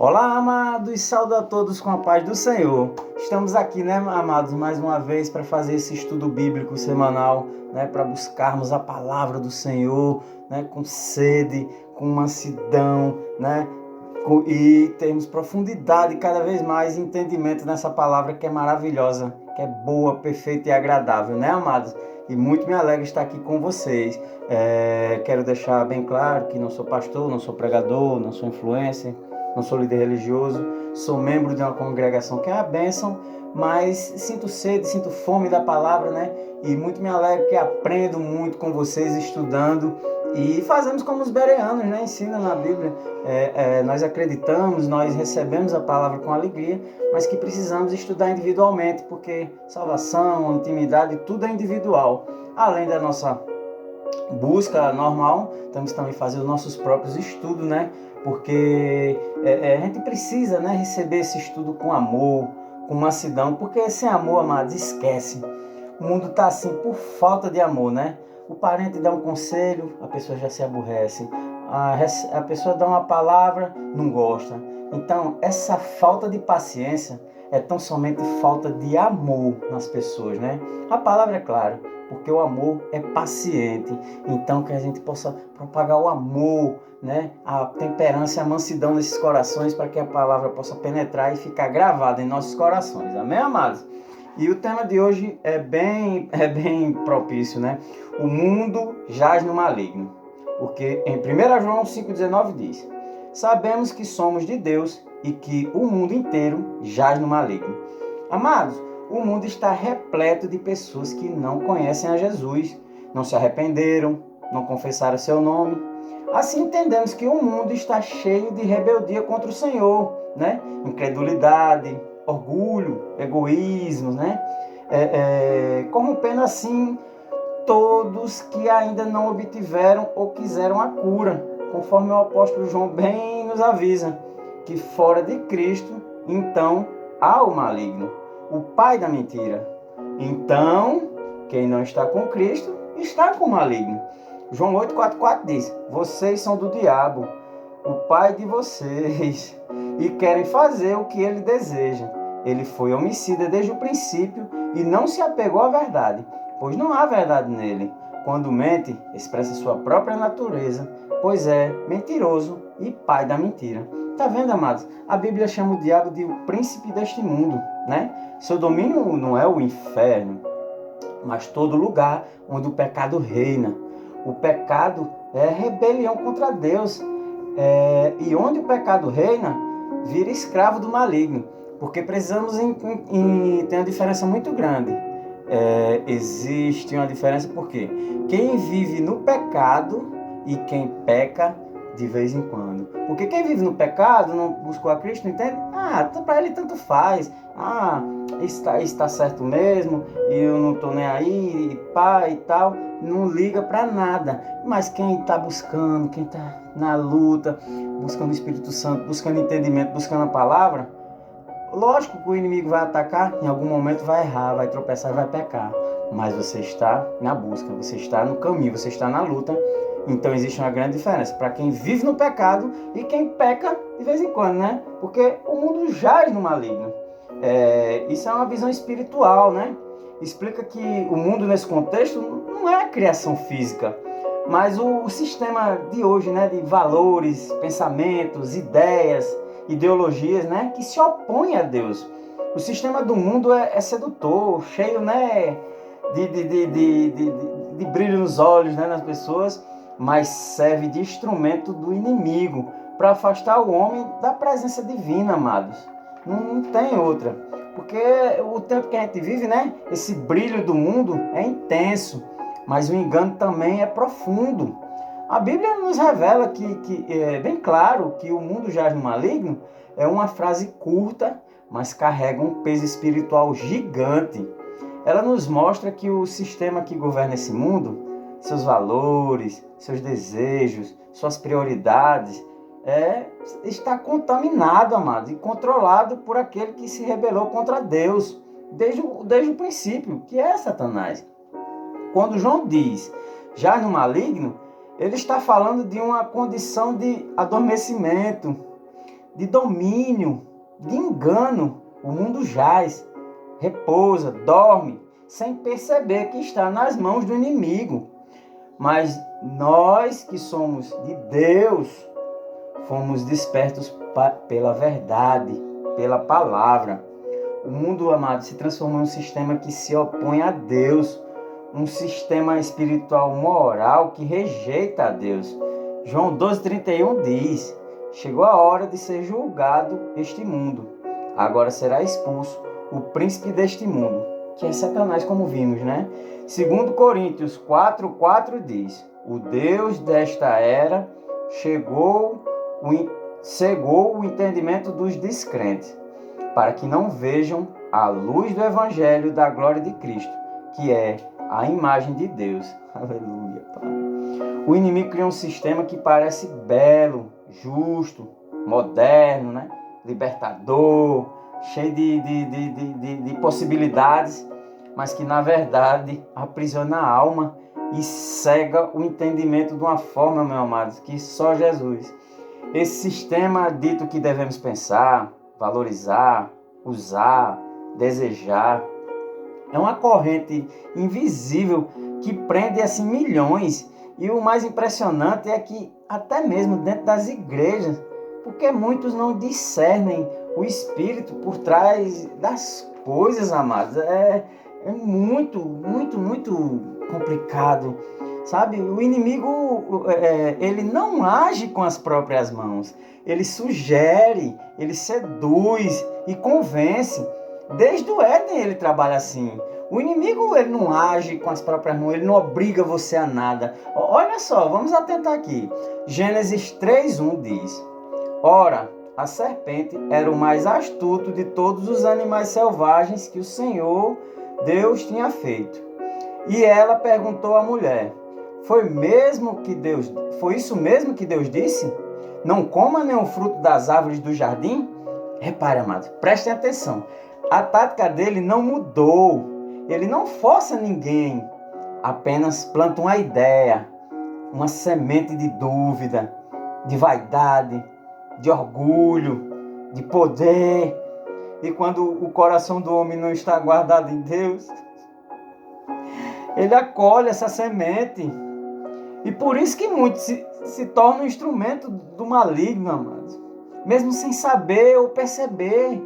Olá, amados, saúdo a todos com a paz do Senhor. Estamos aqui, né, amados, mais uma vez para fazer esse estudo bíblico semanal, né, para buscarmos a palavra do Senhor, né, com sede, com mansidão, né, e termos profundidade cada vez mais entendimento nessa palavra que é maravilhosa, que é boa, perfeita e agradável, né, amados? E muito me alegra estar aqui com vocês. Quero deixar bem claro que não sou pastor, não sou pregador, não sou influencer, não sou líder religioso, sou membro de uma congregação que é a bênção, mas sinto sede, sinto fome da palavra, né? E muito me alegro que aprendo muito com vocês estudando e fazemos como os bereanos, né? Ensinam na Bíblia. Nós acreditamos, nós recebemos a palavra com alegria, mas que precisamos estudar individualmente, porque salvação, intimidade, tudo é individual. Além da nossa busca normal, temos também fazer os nossos próprios estudos, né? Porque a gente precisa, né, receber esse estudo com amor, com mansidão, porque sem amor, amados, esquece. O mundo está assim por falta de amor, né? O parente dá um conselho, a pessoa já se aborrece. A pessoa dá uma palavra, não gosta. Então, essa falta de paciência é tão somente falta de amor nas pessoas, né? A palavra é clara, porque o amor é paciente. Então, que a gente possa propagar o amor, né? A temperança e a mansidão nesses corações, para que a palavra possa penetrar e ficar gravada em nossos corações. Amém, amados? E o tema de hoje é bem propício, né? O mundo jaz no maligno. Porque em 1 João 5,19 diz: sabemos que somos de Deus e que o mundo inteiro jaz no maligno. Amados, o mundo está repleto de pessoas que não conhecem a Jesus, não se arrependeram, não confessaram seu nome. Assim entendemos que o mundo está cheio de rebeldia contra o Senhor, né? Incredulidade, orgulho, egoísmo, né? Corrompendo assim todos que ainda não obtiveram ou quiseram a cura, conforme o apóstolo João bem nos avisa, que fora de Cristo, então, há o maligno, o pai da mentira. Então, quem não está com Cristo, está com o maligno. João 8,44 diz: vocês são do diabo, o pai de vocês, e querem fazer o que ele deseja. Ele foi homicida desde o princípio e não se apegou à verdade, pois não há verdade nele. Quando mente, expressa sua própria natureza, pois é mentiroso e pai da mentira. Tá vendo, amados? A Bíblia chama o diabo de o príncipe deste mundo, né? Seu domínio não é o inferno, mas todo lugar onde o pecado reina. O pecado é rebelião contra Deus. E onde o pecado reina, vira escravo do maligno. Porque precisamos ter uma diferença muito grande. Existe uma diferença porque quem vive no pecado e quem peca de vez em quando. Porque quem vive no pecado, não buscou a Cristo, não entende? Para ele tanto faz. Está certo mesmo, e eu não estou nem aí, e pá e tal. Não liga para nada. Mas quem está buscando, quem está na luta, buscando o Espírito Santo, buscando entendimento, buscando a palavra, lógico que o inimigo vai atacar, em algum momento vai errar, vai tropeçar e vai pecar. Mas você está na busca, você está no caminho, você está na luta. Então existe uma grande diferença para quem vive no pecado e quem peca de vez em quando, né? Porque o mundo jaz no maligno. Isso é uma visão espiritual, né? Explica que o mundo nesse contexto não é a criação física, mas o sistema de hoje, né? De valores, pensamentos, ideias, ideologias, né? Que se opõem a Deus. O sistema do mundo é sedutor, cheio, né? De brilho nos olhos, né? Nas pessoas, mas serve de instrumento do inimigo para afastar o homem da presença divina, amados. Não tem outra. Porque o tempo que a gente vive, né? Esse brilho do mundo é intenso, mas o engano também é profundo. A Bíblia nos revela que é bem claro que o mundo jaz no maligno é uma frase curta, mas carrega um peso espiritual gigante. Ela nos mostra que o sistema que governa esse mundo, seus valores, seus desejos, suas prioridades, está contaminado, amado, e controlado por aquele que se rebelou contra Deus desde o princípio, que é Satanás. Quando João diz já no maligno, ele está falando de uma condição de adormecimento, de domínio, de engano. O mundo jaz, repousa, dorme, sem perceber que está nas mãos do inimigo. Mas nós que somos de Deus, fomos despertos pela verdade, pela palavra. O mundo, amado, se transformou em um sistema que se opõe a Deus, um sistema espiritual moral que rejeita a Deus. João 12,31 diz: chegou a hora de ser julgado este mundo. Agora será expulso o príncipe deste mundo, que é Satanás, como vimos, né? 2 Coríntios 4,4 diz: o Deus desta era cegou o entendimento dos descrentes, para que não vejam a luz do evangelho da glória de Cristo, que é a imagem de Deus. Aleluia, Pai. O inimigo cria um sistema que parece belo, justo, moderno, né? Libertador, cheio de possibilidades, mas que na verdade aprisiona a alma e cega o entendimento de uma forma, meu amado, que só Jesus. Esse sistema dito que devemos pensar, valorizar, usar, desejar, é uma corrente invisível que prende assim milhões. E o mais impressionante é que até mesmo dentro das igrejas, porque muitos não discernem o espírito por trás das coisas, amados. É muito complicado, sabe? O inimigo, ele não age com as próprias mãos. Ele sugere, ele seduz e convence. Desde o Éden ele trabalha assim. O inimigo, ele não age com as próprias mãos, ele não obriga você a nada. Olha só, vamos atentar aqui. Gênesis 3:1 diz: ora, a serpente era o mais astuto de todos os animais selvagens que o Senhor Deus tinha feito. E ela perguntou à mulher: foi isso mesmo que Deus disse? Não coma nenhum fruto das árvores do jardim? Repare, amado, prestem atenção. A tática dele não mudou. Ele não força ninguém. Apenas planta uma ideia, uma semente de dúvida, de vaidade, de orgulho, de poder. E quando o coração do homem não está guardado em Deus, ele acolhe essa semente. E por isso que muitos se tornam instrumento do maligno, amados. Mesmo sem saber ou perceber.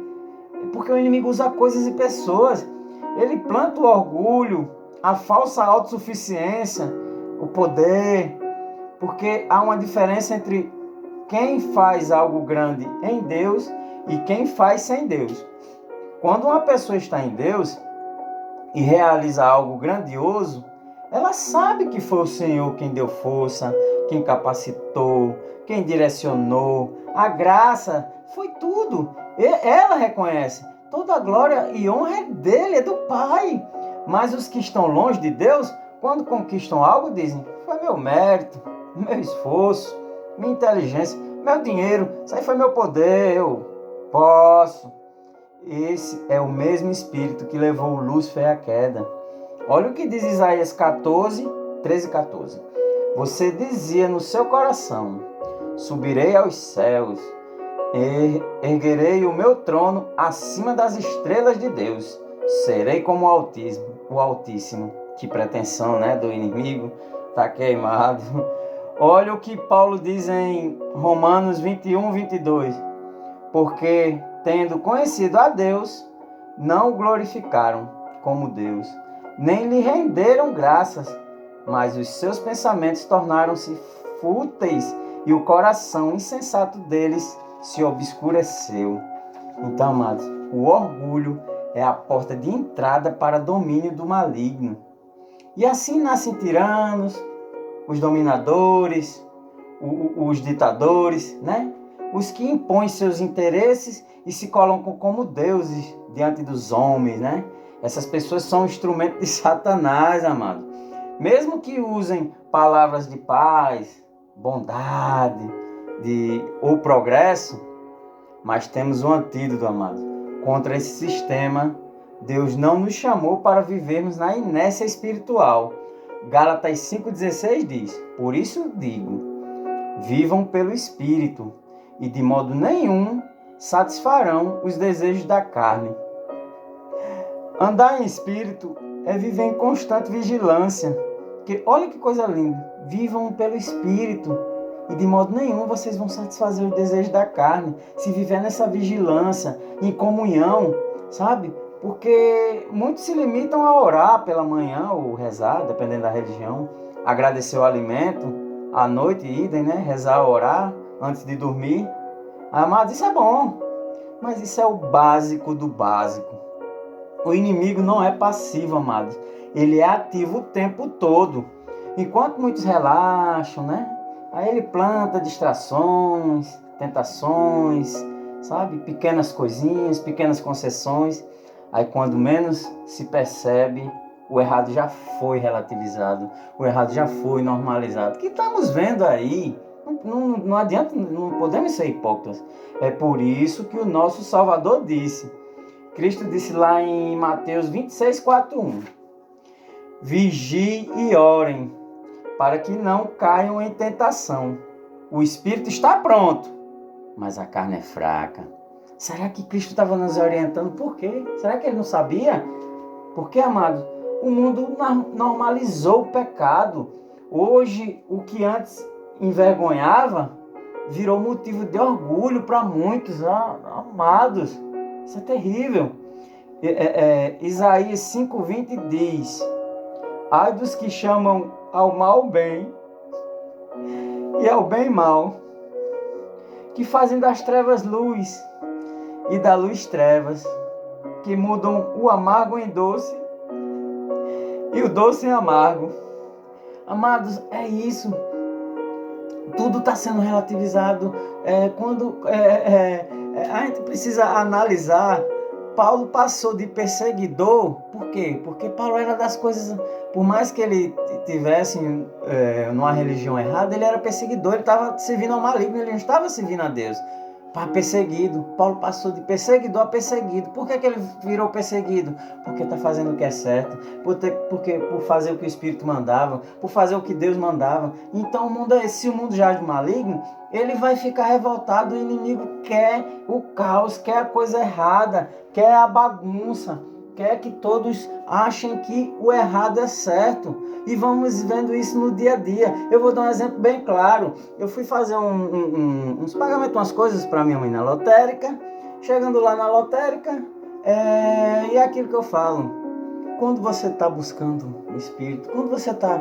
Porque o inimigo usa coisas e pessoas. Ele planta o orgulho, a falsa autossuficiência, o poder. Porque há uma diferença entre quem faz algo grande em Deus e quem faz sem Deus. Quando uma pessoa está em Deus e realiza algo grandioso, ela sabe que foi o Senhor quem deu força, quem capacitou, quem direcionou. A graça foi tudo. Ela reconhece. Toda a glória e honra é dele, é do Pai. Mas os que estão longe de Deus, quando conquistam algo, dizem: foi meu mérito, meu esforço, minha inteligência, meu dinheiro, isso aí foi meu poder, eu posso. Esse é o mesmo espírito que levou Lúcifer à queda. Olha o que diz Isaías 13:14. Você dizia no seu coração: subirei aos céus, erguerei o meu trono acima das estrelas de Deus, serei como o Altíssimo. Que pretensão, né, do inimigo, tá queimado. Olha o que Paulo diz em Romanos 21:22. Porque, tendo conhecido a Deus, não o glorificaram como Deus, nem lhe renderam graças, mas os seus pensamentos tornaram-se fúteis e o coração insensato deles se obscureceu. Então, amados, o orgulho é a porta de entrada para domínio do maligno. E assim nascem tiranos, os dominadores, os ditadores, né? Os que impõem seus interesses e se colocam como deuses diante dos homens, né? Essas pessoas são instrumentos de Satanás, amado. Mesmo que usem palavras de paz, bondade, ou progresso, mas temos um antídoto, amado. Contra esse sistema, Deus não nos chamou para vivermos na inércia espiritual. Gálatas 5,16 diz: por isso digo, vivam pelo Espírito, e de modo nenhum satisfarão os desejos da carne. Andar em espírito é viver em constante vigilância. Que, olha que coisa linda. Vivam pelo espírito e de modo nenhum vocês vão satisfazer os desejos da carne. Se viver nessa vigilância, em comunhão, sabe? Porque muitos se limitam a orar pela manhã ou rezar, dependendo da religião, agradecer o alimento, à noite idem, né? Rezar, orar antes de dormir. Amados, isso é bom, mas isso é o básico do básico. O inimigo não é passivo, amados. Ele é ativo o tempo todo. Enquanto muitos relaxam, né? Aí ele planta distrações, tentações, sabe? Pequenas coisinhas, pequenas concessões. Aí quando menos se percebe, o errado já foi relativizado. O errado já foi normalizado. Que estamos vendo aí. Não adianta, não podemos ser hipócritas. É por isso que o nosso Salvador disse. Cristo disse lá em Mateus 26, 4:1. Vigiem e orem, para que não caiam em tentação. O espírito está pronto, mas a carne é fraca. Será que Cristo estava nos orientando? Por quê? Será que ele não sabia? Porque, amado, o mundo normalizou o pecado. Hoje, o que antes envergonhava, virou motivo de orgulho para muitos, amados. Isso é terrível. Isaías 5:20 diz: ai dos que chamam ao mal bem e ao bem mal, que fazem das trevas luz e da luz trevas, que mudam o amargo em doce e o doce em amargo. Amados, é isso. Tudo está sendo relativizado. A gente precisa analisar. Paulo passou de perseguidor. Por quê? Porque Paulo era das coisas... Por mais que ele tivesse numa religião errada, ele era perseguidor. Ele estava servindo ao maligno, ele não estava servindo a Deus. Perseguido. Paulo passou de perseguidor a perseguido. Por que ele virou perseguido? Porque está fazendo o que é certo. Por fazer o que o Espírito mandava. Por fazer o que Deus mandava. Então o mundo é esse. Se o mundo jaz do maligno, ele vai ficar revoltado. O inimigo quer o caos, quer a coisa errada, quer a bagunça, quer que todos achem que o errado é certo. E vamos vendo isso no dia a dia. Eu vou dar um exemplo bem claro. Eu fui fazer uns pagamentos, umas coisas para minha mãe na lotérica. Chegando lá na lotérica, e é aquilo que eu falo. Quando você está buscando o Espírito, quando você está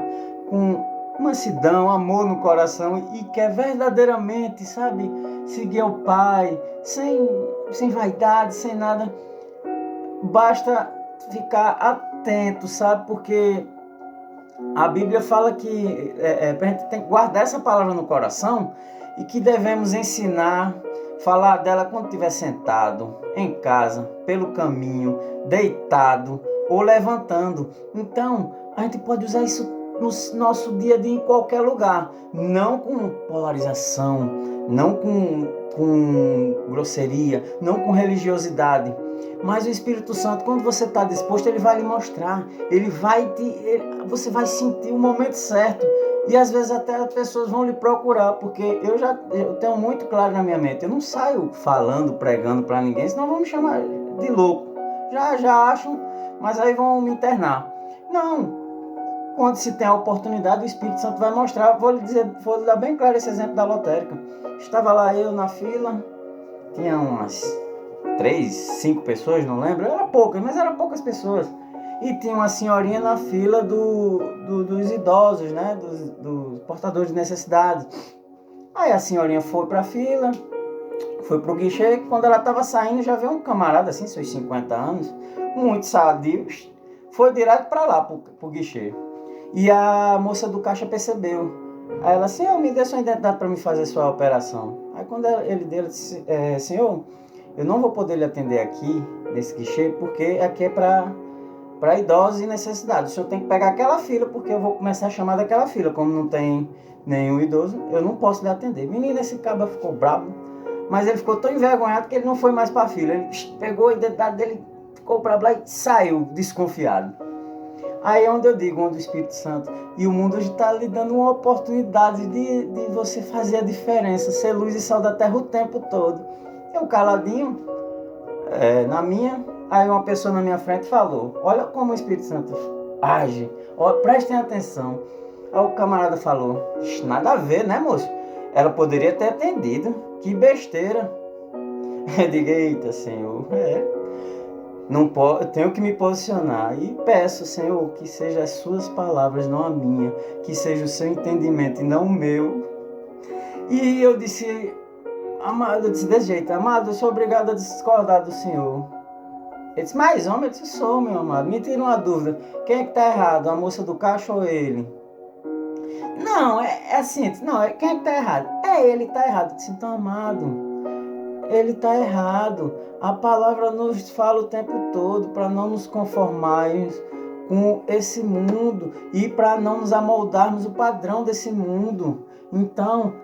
com mansidão, amor no coração e quer verdadeiramente, sabe, seguir ao Pai, sem vaidade, sem nada, basta ficar atento, sabe, porque a Bíblia fala que a gente tem que guardar essa palavra no coração e que devemos ensinar, falar dela quando estiver sentado, em casa, pelo caminho, deitado ou levantando. Então, a gente pode usar isso no nosso dia a dia em qualquer lugar, não com polarização, não com grosseria, não com religiosidade. Mas o Espírito Santo, quando você está disposto, ele vai lhe mostrar, você vai sentir o momento certo. E às vezes até as pessoas vão lhe procurar, porque eu tenho muito claro na minha mente, eu não saio falando, pregando para ninguém, senão vão me chamar de louco. Já acham, mas aí vão me internar. Não, quando se tem a oportunidade, o Espírito Santo vai mostrar. Vou lhe dar bem claro esse exemplo da lotérica. Estava lá eu na fila, tinha umas 3, 5 pessoas, não lembro, era poucas, mas eram poucas pessoas. E tinha uma senhorinha na fila dos idosos, né? Dos portadores de necessidades. Aí a senhorinha foi para a fila, foi pro guichê. Quando ela estava saindo, já veio um camarada assim, seus 50 anos, muito sadio, foi direto para lá, pro guichê. E a moça do caixa percebeu. Aí ela, senhor, me dê sua identidade para me fazer sua operação. Aí quando ele deu, ela disse, senhor, eu não vou poder lhe atender aqui, nesse guichê, porque aqui é para idosos e necessidades. O senhor tem que pegar aquela fila, porque eu vou começar a chamar daquela fila. Como não tem nenhum idoso, eu não posso lhe atender. Menino, esse cabra ficou bravo, mas ele ficou tão envergonhado que ele não foi mais para a fila. Ele pegou a identidade dele, ficou para lá e saiu desconfiado. Aí é onde eu digo, onde o Espírito Santo. E o mundo está lhe dando uma oportunidade de você fazer a diferença, ser luz e sal da terra o tempo todo. Eu caladinho, na minha, aí uma pessoa na minha frente falou, olha como o Espírito Santo age, prestem atenção. Aí o camarada falou, nada a ver, né, moço? Ela poderia ter atendido, que besteira. Eu digo, eita, Senhor, não eu tenho que me posicionar e peço, Senhor, que sejam as suas palavras, não a minha, que seja o seu entendimento e não o meu. E eu disse, amado, eu disse desse jeito, amado, eu sou obrigado a discordar do Senhor. Ele disse, mas homem, eu disse, sou, meu amado, me tira uma dúvida, quem é que está errado, a moça do caixa ou ele? Não, é assim, não, quem é que está errado? É ele que está errado. Eu disse, então, amado, ele está errado. A palavra nos fala o tempo todo para não nos conformarmos com esse mundo e para não nos amoldarmos o padrão desse mundo. Então,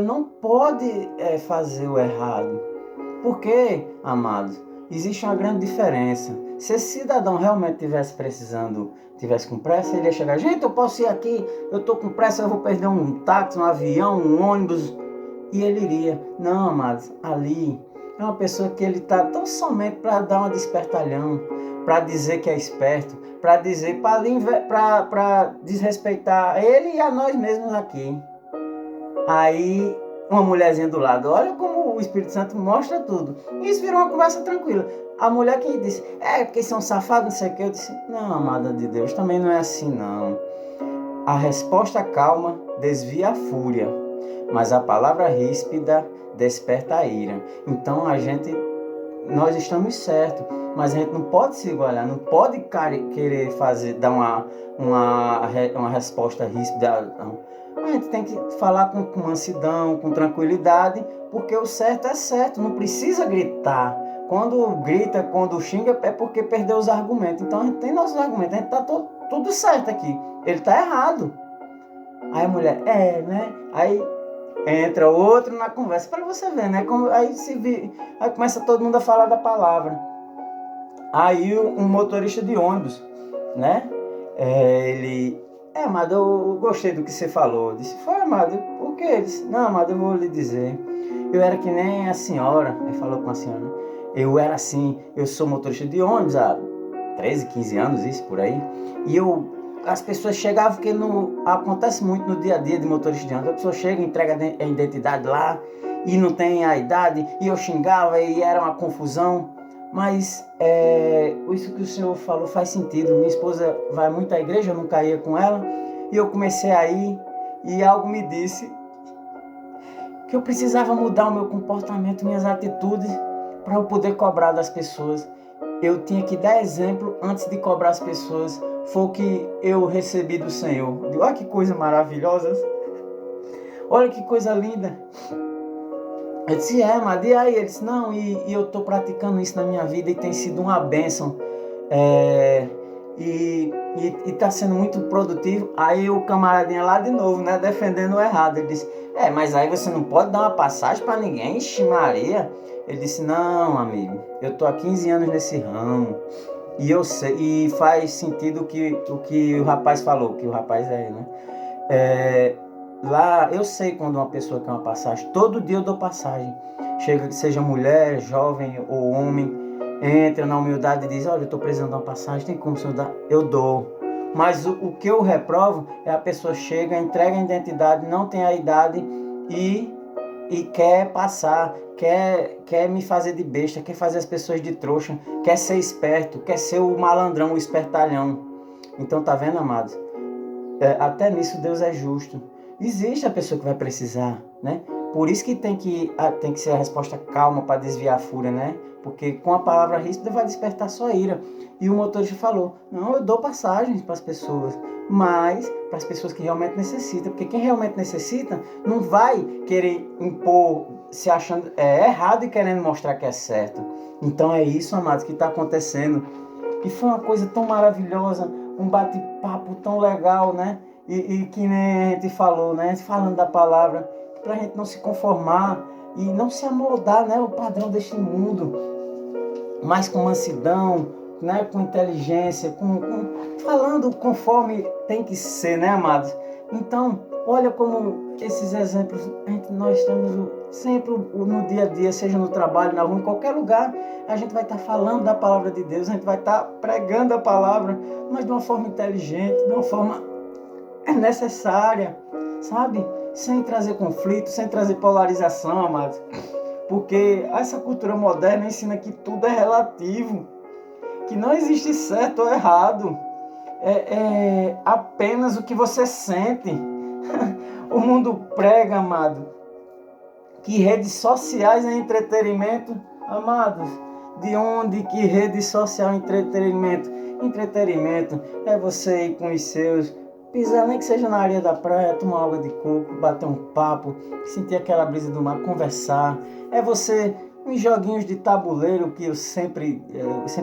não pode fazer o errado. Por quê, amados? Existe uma grande diferença. Se esse cidadão realmente estivesse precisando, estivesse com pressa, ele ia chegar, gente, eu posso ir aqui, eu estou com pressa, eu vou perder um táxi, um avião, um ônibus. E ele iria. Não, amados, ali é uma pessoa que ele está tão somente para dar uma despertalhão, para dizer que é esperto, para dizer, para desrespeitar ele e a nós mesmos aqui. Aí, uma mulherzinha do lado, olha como o Espírito Santo mostra tudo. E isso virou uma conversa tranquila. A mulher que disse, porque são safados, não sei o que. Eu disse, não, amada de Deus, também não é assim, não. A resposta calma desvia a fúria, mas a palavra ríspida desperta a ira. Então nós estamos certos, mas a gente não pode se igualar, não pode querer dar uma resposta ríspida. A gente tem que falar com mansidão, com tranquilidade, porque o certo é certo, não precisa gritar. Quando grita, quando xinga, é porque perdeu os argumentos. Então a gente tem nossos argumentos, a gente está tudo certo aqui. Ele está errado. Aí a mulher, né? Aí entra outro na conversa, para você ver, né? Aí começa todo mundo a falar da palavra. Aí um motorista de ônibus, né? Amado, eu gostei do que você falou. Eu disse, foi, amado, por quê? Ele disse, não, amado, eu vou lhe dizer. Eu era que nem a senhora. Ele falou com a senhora. Eu era assim, eu sou motorista de ônibus há 13, 15 anos, isso por aí. E as pessoas chegavam, porque acontece muito no dia a dia de motorista de ônibus. A pessoa chega, entrega a identidade lá e não tem a idade. E eu xingava e era uma confusão. Mas isso que o senhor falou faz sentido. Minha esposa vai muito à igreja, eu nunca ia com ela. E eu comecei a ir e algo me disse que eu precisava mudar o meu comportamento, minhas atitudes, para eu poder cobrar das pessoas. Eu tinha que dar exemplo antes de cobrar as pessoas. Foi o que eu recebi do Senhor. Eu digo, olha que coisa maravilhosa. Olha que coisa linda. Eu disse, mas e aí? Ele disse, não, e eu estou praticando isso na minha vida e tem sido uma bênção. E está sendo muito produtivo. Aí o camaradinha lá de novo, né, defendendo o errado. Ele disse, mas aí você não pode dar uma passagem para ninguém, ixi Maria. Ele disse, não, amigo, eu estou há 15 anos nesse ramo. E eu sei, e faz sentido o que o rapaz falou, que o rapaz né? Lá, eu sei quando uma pessoa quer uma passagem, todo dia eu dou passagem. Seja mulher, jovem ou homem, entra na humildade e diz, olha, eu estou precisando de uma passagem, tem como o senhor dar? Eu dou. Mas o que eu reprovo é a pessoa chega, entrega a identidade, não tem a idade e quer passar, quer me fazer de besta, quer fazer as pessoas de trouxa, quer ser esperto, quer ser o malandrão, o espertalhão. Então tá vendo, amados? Até nisso Deus é justo. Existe a pessoa que vai precisar, né? Por isso que tem que ser a resposta calma para desviar a fúria, né? Porque com a palavra ríspida vai despertar sua ira. E o motorista falou, não, eu dou passagens para as pessoas, mas para as pessoas que realmente necessitam. Porque quem realmente necessita não vai querer impor, se achando errado e querendo mostrar que é certo. Então é isso, amados, que está acontecendo. E foi uma coisa tão maravilhosa, um bate-papo tão legal, né? E que nem a gente falou, né? Falando da palavra, para a gente não se conformar e não se amoldar, né? O padrão deste mundo, mas com mansidão, né, com inteligência, falando conforme tem que ser, né, amados? Então, olha como esses exemplos, nós estamos sempre no dia a dia, seja no trabalho, na rua, em qualquer lugar, a gente vai estar falando da palavra de Deus, a gente vai estar pregando a palavra, mas de uma forma inteligente, de uma forma necessária, sabe? Sem trazer conflito, sem trazer polarização, amados. Porque essa cultura moderna ensina que tudo é relativo, que não existe certo ou errado, é apenas o que você sente. O mundo prega, amado, que redes sociais é entretenimento. Amados, de onde que rede social é entretenimento? Entretenimento é você ir com os seus, pisar nem que seja na areia da praia, tomar água de coco, bater um papo, sentir aquela brisa do mar, conversar. É você, uns joguinhos de tabuleiro que eu sempre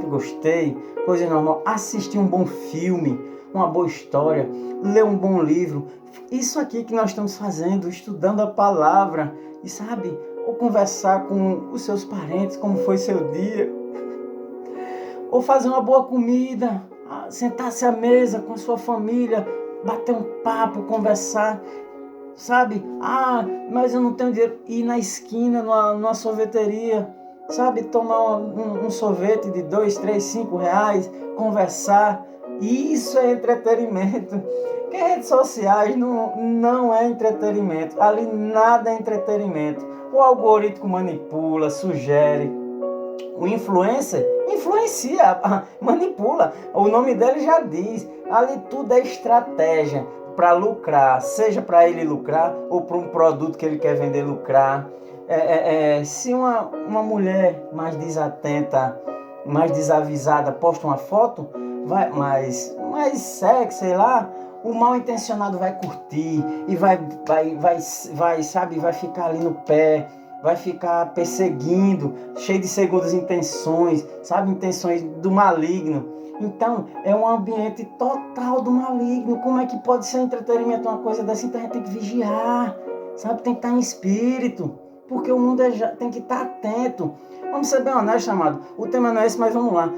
gostei, coisa normal. Assistir um bom filme, uma boa história, ler um bom livro. Isso aqui que nós estamos fazendo, estudando a palavra, e sabe, ou conversar com os seus parentes, como foi seu dia, ou fazer uma boa comida, sentar-se à mesa com a sua família, bater um papo, conversar, sabe? Mas eu não tenho dinheiro. Ir na esquina, numa sorveteria, sabe? Tomar um sorvete de 2, 3, 5 reais, conversar. Isso é entretenimento. Porque redes sociais não é entretenimento. Ali nada é entretenimento. O algoritmo manipula, sugere. O influencer influencia, manipula. O nome dele já diz. Ali tudo é estratégia para lucrar. Seja para ele lucrar ou para um produto que ele quer vender lucrar. Se uma mulher mais desatenta, mais desavisada posta uma foto mais sexy, sei lá, o mal intencionado vai curtir e vai ficar ali no pé, vai ficar perseguindo, cheio de segundas intenções, sabe, intenções do maligno. Então, é um ambiente total do maligno. Como é que pode ser entretenimento uma coisa dessa? Então, a gente tem que vigiar, sabe, tem que estar em espírito, porque o mundo tem que estar atento. Vamos ser bem honestos, amado. O tema não é esse, mas vamos lá.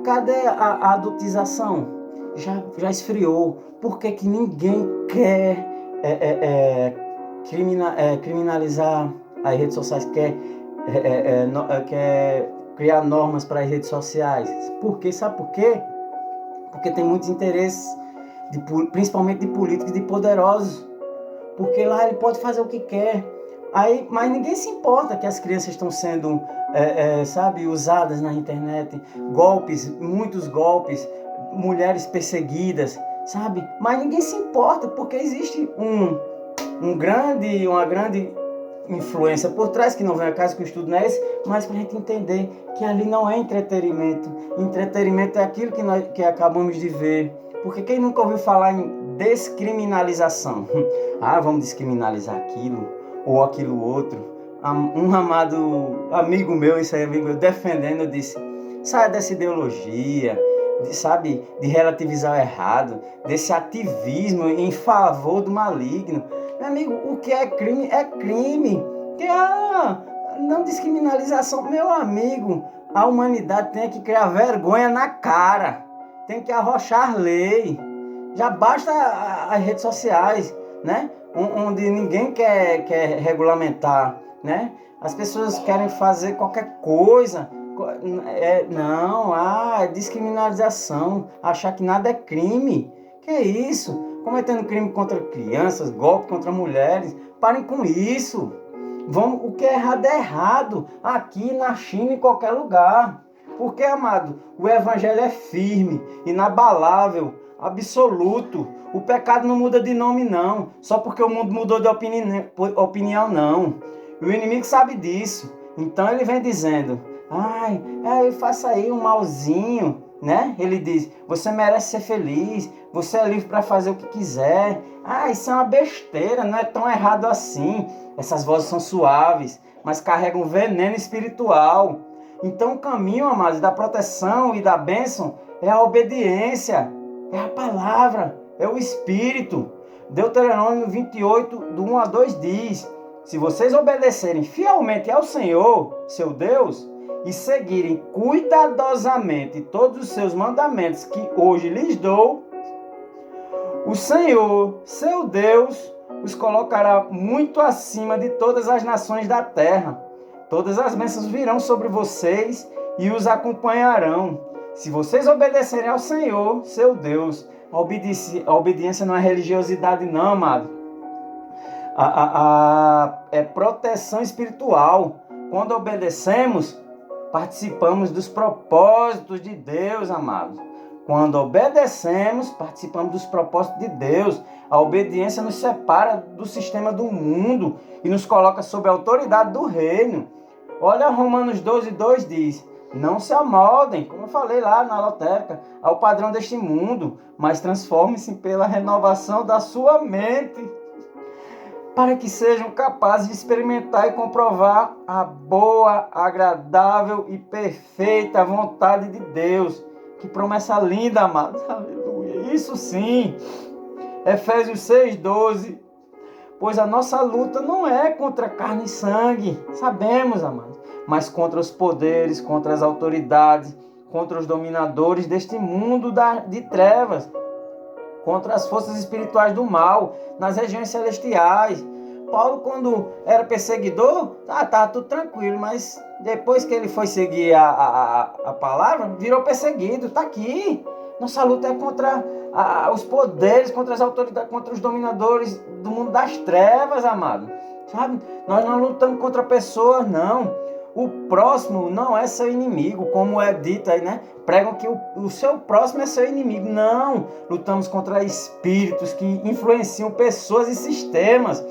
Cadê a adultização? Já esfriou. Por que ninguém quer criminalizar as redes sociais? Quer criar normas para as redes sociais? Por quê? Sabe por quê? Porque tem muitos interesses, principalmente de políticos, de poderosos. Porque lá ele pode fazer o que quer. Mas ninguém se importa que as crianças estão sendo, usadas na internet. Muitos golpes, mulheres perseguidas, sabe? Mas ninguém se importa, porque existe uma grande influência por trás, que não vem a caso que o estudo não é esse, mas para a gente entender que ali não é entretenimento. Entretenimento é aquilo que acabamos de ver. Porque quem nunca ouviu falar em descriminalização? Vamos descriminalizar aquilo ou aquilo outro. Um amado amigo meu, defendendo, disse: saia dessa ideologia, de relativizar o errado, desse ativismo em favor do maligno. Meu amigo, o que é crime é crime. Não descriminalização. Meu amigo, a humanidade tem que criar vergonha na cara, tem que arrochar lei. Já basta as redes sociais, né? Onde ninguém quer regulamentar, né? As pessoas querem fazer qualquer coisa. É descriminalização, achar que nada é crime. Que é isso? Cometendo crime contra crianças, golpe contra mulheres. Parem com isso. O que é errado, aqui na China, em qualquer lugar. Porque, amado, o evangelho é firme, inabalável, absoluto. O pecado não muda de nome, não. Só porque o mundo mudou de opinião, não. O inimigo sabe disso. Então ele vem dizendo: faça aí um malzinho, né? Ele diz: você merece ser feliz, você é livre para fazer o que quiser. Isso é uma besteira, não é tão errado assim. Essas vozes são suaves, mas carregam veneno espiritual. Então o caminho, amados, da proteção e da bênção é a obediência, é a palavra, é o Espírito. Deuteronômio 28, do 1 a 2 diz: se vocês obedecerem fielmente ao Senhor, seu Deus, e seguirem cuidadosamente todos os seus mandamentos que hoje lhes dou, o Senhor, seu Deus, os colocará muito acima de todas as nações da terra. Todas as bênçãos virão sobre vocês e os acompanharão. Se vocês obedecerem ao Senhor, seu Deus, a obediência não é religiosidade não, amado. É proteção espiritual. Quando obedecemos, participamos dos propósitos de Deus, amados. Quando obedecemos, participamos dos propósitos de Deus. A obediência nos separa do sistema do mundo e nos coloca sob a autoridade do reino. Olha, Romanos 12:2 diz: não se amoldem, como eu falei lá na lotérica, ao padrão deste mundo, mas transformem-se pela renovação da sua mente, para que sejam capazes de experimentar e comprovar a boa, agradável e perfeita vontade de Deus. Que promessa linda, amados. Aleluia. Isso sim. Efésios 6:12. Pois a nossa luta não é contra carne e sangue. Sabemos, amados. Mas contra os poderes, contra as autoridades, contra os dominadores deste mundo de trevas. Contra as forças espirituais do mal, nas regiões celestiais. Paulo, quando era perseguidor, estava tudo tranquilo, mas depois que ele foi seguir a palavra, virou perseguido. Está aqui. Nossa luta é contra os poderes, contra as autoridades, contra os dominadores do mundo das trevas, amado. Sabe? Nós não lutamos contra pessoas, não. O próximo não é seu inimigo, como é dito aí, né? Pregam que o seu próximo é seu inimigo. Não. Lutamos contra espíritos que influenciam pessoas e sistemas.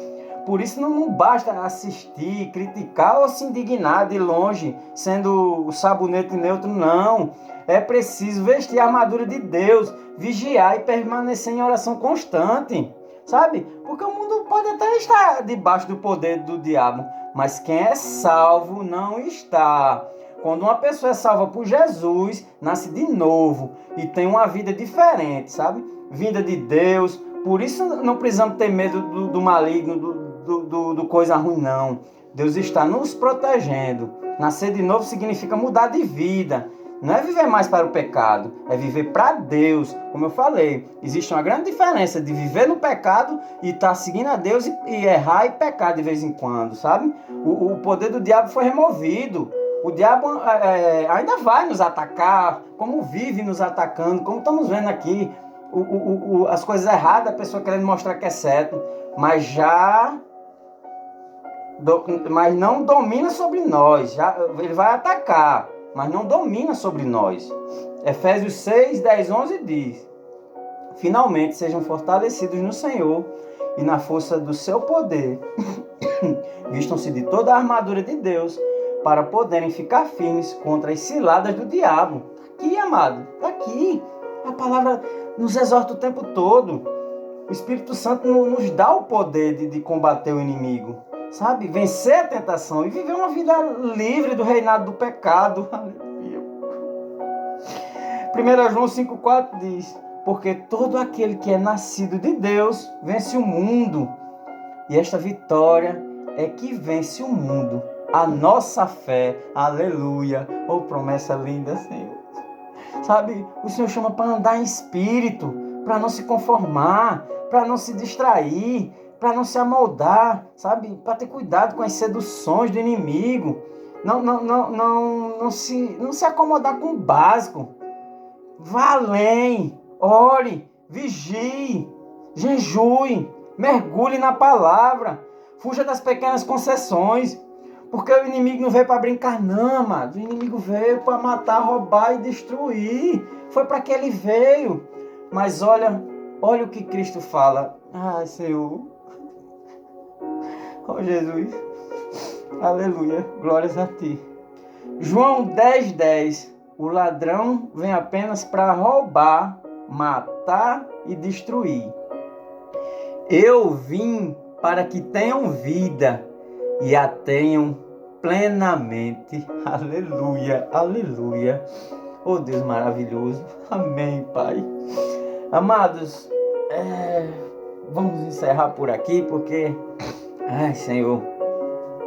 Por isso não basta assistir, criticar ou se indignar de longe, sendo o sabonete neutro, não. É preciso vestir a armadura de Deus, vigiar e permanecer em oração constante, sabe? Porque o mundo pode até estar debaixo do poder do diabo, mas quem é salvo não está. Quando uma pessoa é salva por Jesus, nasce de novo e tem uma vida diferente, sabe? Vinda de Deus. Por isso não precisamos ter medo do maligno, do coisa ruim, não. Deus está nos protegendo. Nascer de novo significa mudar de vida. Não é viver mais para o pecado, é viver para Deus. Como eu falei, existe uma grande diferença de viver no pecado e estar seguindo a Deus e errar e pecar de vez em quando, sabe? O poder do diabo foi removido. O diabo ainda vai nos atacar, como vive nos atacando, como estamos vendo aqui. As coisas erradas, a pessoa querendo mostrar que é certo, mas não domina sobre nós. Ele vai atacar, mas não domina sobre nós. Efésios 6, 10, 11 diz: finalmente sejam fortalecidos no Senhor e na força do seu poder. Vistam-se de toda a armadura de Deus para poderem ficar firmes contra as ciladas do diabo. Está aqui, amado, está aqui. A palavra nos exorta o tempo todo. O Espírito Santo nos dá o poder de combater o inimigo, sabe? Vencer a tentação e viver uma vida livre do reinado do pecado. Aleluia. 1 João 5,4 diz: porque todo aquele que é nascido de Deus vence o mundo. E esta vitória é que vence o mundo. A nossa fé. Aleluia. Oh, promessa linda, Senhor. Sabe, o Senhor chama para andar em espírito, para não se conformar, para não se distrair, para não se amoldar, sabe? Para ter cuidado com as seduções do inimigo. Não se acomodar com o básico. Vá além, ore, vigie, jejue, mergulhe na palavra, fuja das pequenas concessões. Porque o inimigo não veio para brincar, não, amado. O inimigo veio para matar, roubar e destruir. Foi para que ele veio. Mas olha o que Cristo fala. Ai, Senhor. Oh, Jesus. Aleluia. Glórias a ti. João 10:10. O ladrão vem apenas para roubar, matar e destruir. Eu vim para que tenham vida e a tenham plenamente. Aleluia, aleluia. Oh, Deus maravilhoso. Amém, Pai. Amados, vamos encerrar por aqui, porque... Ai, Senhor.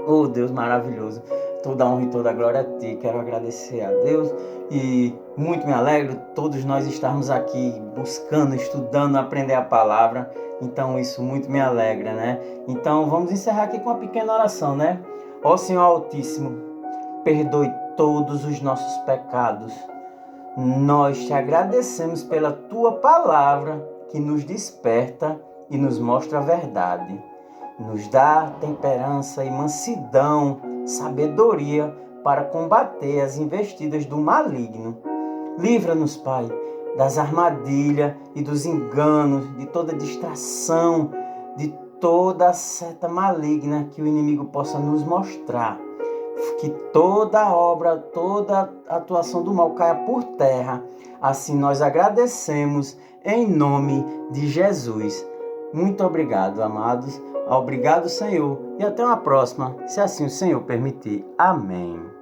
Oh, Deus maravilhoso. Toda honra e toda glória a Ti. Quero agradecer a Deus e muito me alegro todos nós estarmos aqui buscando, estudando, aprender a palavra. Então isso muito me alegra, né? Então vamos encerrar aqui com uma pequena oração, né? Ó Senhor Altíssimo, perdoe todos os nossos pecados. Nós te agradecemos pela Tua palavra que nos desperta e nos mostra a verdade. Nos dá temperança e mansidão, sabedoria para combater as investidas do maligno. Livra-nos, Pai, das armadilhas e dos enganos, de toda distração, de toda seta maligna que o inimigo possa nos mostrar. Que toda obra, toda atuação do mal caia por terra. Assim nós agradecemos em nome de Jesus. Muito obrigado, amados. Obrigado, Senhor. E até uma próxima, se assim o Senhor permitir. Amém.